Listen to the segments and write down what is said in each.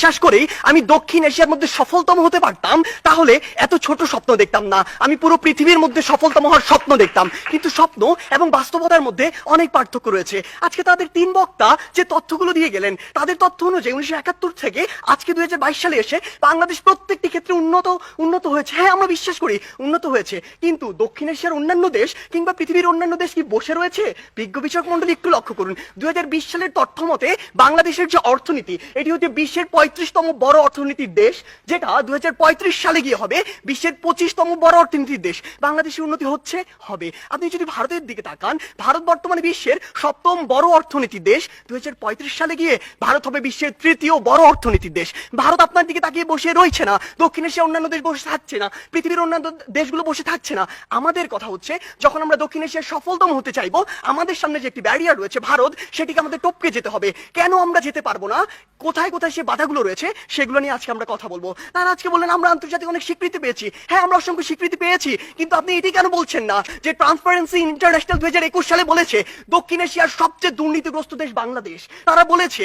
বিশ্বাস করেই আমি দক্ষিণ এশিয়ার মধ্যে সফলতম হতে পারতাম, তাহলে এত ছোট স্বপ্ন দেখতাম না, আমি পুরো পৃথিবীর মধ্যে সফলতম হওয়ার স্বপ্ন দেখতাম। কিন্তু স্বপ্ন এবং বাস্তবতার মধ্যে অনেক পার্থক্য রয়েছে। আজকে তাদের তিন বক্তা যে তথ্যগুলো দিয়ে গেলেন, তাদের তথ্য অনুযায়ী 1971 থেকে আজকে 2022 সালে এসে বাংলাদেশ প্রত্যেকটি ক্ষেত্রে উন্নত হয়েছে। হ্যাঁ, আমরা বিশ্বাস করি উন্নত হয়েছে, কিন্তু দক্ষিণ এশিয়ার অন্যান্য দেশ কিংবা পৃথিবীর অন্যান্য দেশ কি বসে রয়েছে? বিজ্ঞ বিষয়ক মন্ডলী একটু লক্ষ্য করুন, 2020 সালের তথ্য মতে বাংলাদেশের যে অর্থনীতি, এটি হচ্ছে বিশ্বের 35তম বড় অর্থনীতির দেশ, যেটা 2035 সালে গিয়ে হবে বিশ্বের 25তম বড় অর্থনীতির দেশ। বাংলাদেশের উন্নতি হচ্ছে, হবে। আপনি যদি ভারতের দিকে তাকান, ভারত বর্তমানে বিশ্বের 7ম বড় অর্থনীতির দেশ, 2035 সালে গিয়ে ভারত হবে বিশ্বের 3য় বড় অর্থনীতির দেশ। ভারত আপনার দিকে তাকিয়ে বসে রয়েছে না, দক্ষিণ এশিয়ার অন্যান্য দেশ বসে থাকছে না, পৃথিবীর অন্যান্য দেশগুলো বসে থাকছে না। আমাদের কথা হচ্ছে, যখন আমরা দক্ষিণ এশিয়ার সফলতম হতে চাইবো, আমাদের সামনে যে একটি ব্যারিয়ার রয়েছে ভারত, সেটিকে আমাদের টপকে যেতে হবে। কেন আমরা যেতে পারবো না, কোথায় কোথায় সে বাধাগুলো রয়েছে, সেগুলো নিয়ে আজকে আমরা কথা বলবো। তারা আজকে বললেন আমরা আন্তর্জাতিক অনেক স্বীকৃতি পেয়েছি। হ্যাঁ, আমরা অসংখ্য স্বীকৃতি পেয়েছি, কিন্তু আপনি এটি কেন বলছেন না যে ট্রান্সপারেন্সি ইন্টারন্যাশনাল 2021 সালে বলেছে দক্ষিণ এশিয়ার সবচেয়ে দুর্নীতিগ্রস্ত দেশ বাংলাদেশ। তারা বলেছে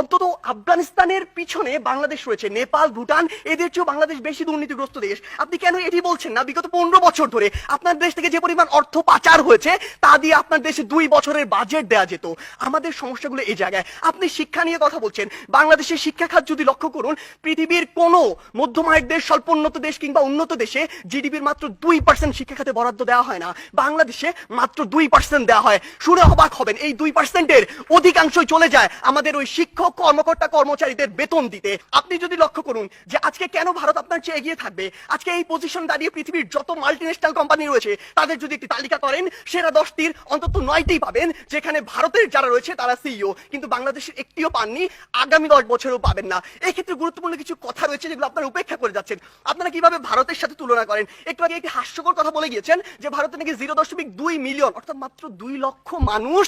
অন্তত আফগানিস্তানের পিছনে বাংলাদেশ রয়েছে, নেপাল, ভুটান, এদের চেয়েও বাংলাদেশ বেশি দুর্নীতিগ্রস্ত দেশ। আপনি কেন এটি বলছেন না? বিগত 15 বছর ধরে আপনার দেশ থেকে যে পরিমাণ অর্থ পাচার হয়েছে, তা দিয়ে আপনার দেশে 2 বছরের বাজেট দেওয়া যেত। আমাদের সমস্যাগুলো এই জায়গায়। আপনি শিক্ষা নিয়ে কথা বলছেন, বাংলাদেশের শিক্ষা খাত যদি লক্ষ্য করুন, পৃথিবীর কোন মধ্যম আয়ের দেশ, স্বল্প উন্নত দেশ কিংবা উন্নত দেশে জিডিপির মাত্র 2% শিক্ষা খাতে বরাদ্দ দেওয়া হয় না, বাংলাদেশে মাত্র 2% দেওয়া হয়। শুনে অবাক হবেন, এই 2%-এর অধিকাংশই চলে যায় আমাদের ওই শিক্ষক, কর্মকর্তা, কর্মচারীদের বেতন দিতে। আপনি যদি লক্ষ্য করুন যে আজকে কেন ভারত আপনার চেয়ে এগিয়ে থাকবে, আজকে এই পজিশন দাঁড়িয়ে পৃথিবীর যত মাল্টিন্যাশনাল কোম্পানি রয়েছে তাদের যদি একটি তালিকা করেন, সেরা 10টির অন্তত 9টি পাবেন যেখানে ভারতের যারা রয়েছে তারা সিইও, কিন্তু বাংলাদেশের একটিও পাননি, আগামী 10 বছরেও পাবেন না। এই ক্ষেত্রে গুরুত্বপূর্ণ কিছু কথা রয়েছে যেগুলো আপনারা উপেক্ষা করে যাচ্ছেন। আপনারা কিভাবে ভারতের সাথে তুলনা করেন? একটু আগে একটি হাস্যকর কথা বলে গিয়েছেন যে ভারতে নাকি 0.2 মিলিয়ন, অর্থাৎ মাত্র 2 লক্ষ মানুষ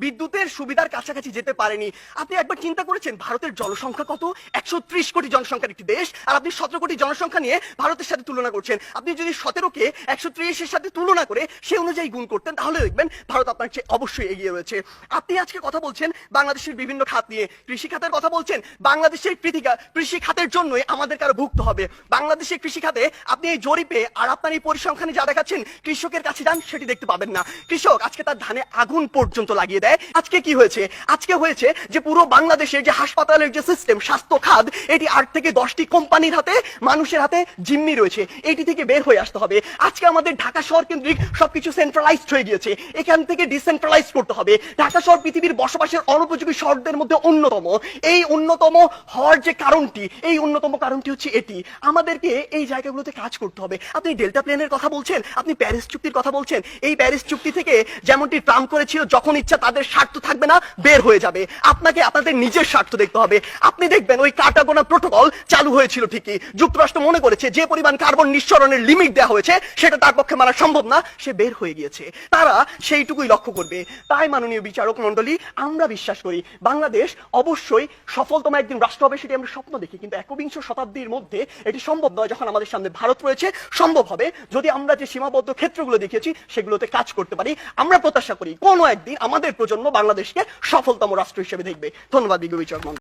বিদ্যুতের সুবিধার কাছাকাছি যেতে পারেনি। আপনি একবার চিন্তা করেছেন ভারতের জনসংখ্যা কত? 130 কোটি জনসংখ্যার একটি দেশ, আর আপনি 17 কোটি জনসংখ্যা নিয়ে ভারতের সাথে তুলনা করছেন। আপনি যদি 17কে 130-এর সাথে তুলনা করে সে অনুযায়ী গুণ করতেন, তাহলে দেখবেন ভারত আপনার চেয়ে অবশ্যই এগিয়ে রয়েছে। আপনি আজকে কথা বলছেন বাংলাদেশের বিভিন্ন খাত নিয়ে, কৃষি খাতের কথা বলছেন। বাংলাদেশের কৃষি খাতের জন্যই আমাদের কারো ভুগতে হবে। বাংলাদেশের কৃষি খাতে আপনি এই জরিপে আর আপনার এই পরিসংখ্যানে যা দেখাচ্ছেন, কৃষকের কাছে যান সেটি দেখতে পাবেন না। কৃষক আজকে তার ধানে আগুন পর্যন্ত লাগিয়ে দেয়। আজকে কি হয়েছে? আজকে হয়েছে যে পুরো বাংলাদেশের যে হাসপাতালের যে সিস্টেম, স্বাস্থ্য খাত, এটি 8 থেকে 10টি কোম্পানির হাতে, মানুষের হাতে জিম্মি রয়েছে। এটি থেকে বের হয়ে আসতে হবে। আজকে আমাদের ঢাকা শহর কেন্দ্রিক সবকিছু সেন্ট্রালাইজড হয়ে গিয়েছে, এখান থেকে ডিসেন্ট্রালাইজ করতে হবে। ঢাকা শহর পৃথিবীর বসবাসের অনুপযোগী শহরদের মধ্যে অন্যতম। এই অন্যতম হওয়ার যে কারণটি, এই অন্যতম কারণটি হচ্ছে এটি। আমাদেরকে এই জায়গাগুলোতে কাজ করতে হবে। আপনি ডেল্টা প্লেনের কথা বলছেন, আপনি প্যারিস চুক্তির কথা বলছেন। এই প্যারিস চুক্তি থেকে যেমনটি ট্রাম্প করেছিল, যখন ইচ্ছা তাদের স্বার্থ থাকবে না, বের হয়ে যাবে। আপনাকে আপনাদের নিজের স্বার্থ দেখতে হবে। আপনি দেখবেন ওই কাটাগোনা প্রোটোকল চালু হয়েছিল ঠিকই, যুক্তরাষ্ট্র মনে করেছে যে পরিমাণ কার্বন নিঃসরণের লিমিট দেওয়া হয়েছে সেটা তার পক্ষে মানা সম্ভব না, সে বের হয়ে গিয়েছে। তারা সেইটুকুই লক্ষ্য করবে। তাই মাননীয় বিচারক মন্ডলী, আমরা বিশ্বাস করি বাংলাদেশ অবশ্যই সফলতম একদিন রাষ্ট্র হবে, সেটি আমরা স্বপ্ন দেখি, কিন্তু 21 শতাব্দীর মধ্যে এটি সম্ভব নয়। যখন আমাদের সামনে ভারত রয়েছে, সম্ভব হবে যদি আমরা যে সীমাবদ্ধ ক্ষেত্রগুলো দেখিয়েছি সেগুলোতে কাজ করতে পারি। আমরা প্রত্যাশা করি কোনো একদিন আমাদের প্রজন্ম বাংলাদেশকে সফলতম রাষ্ট্র হিসেবে দেখবে। ধন্যবাদ বিজ্ঞ বিচারক মন্ডলী।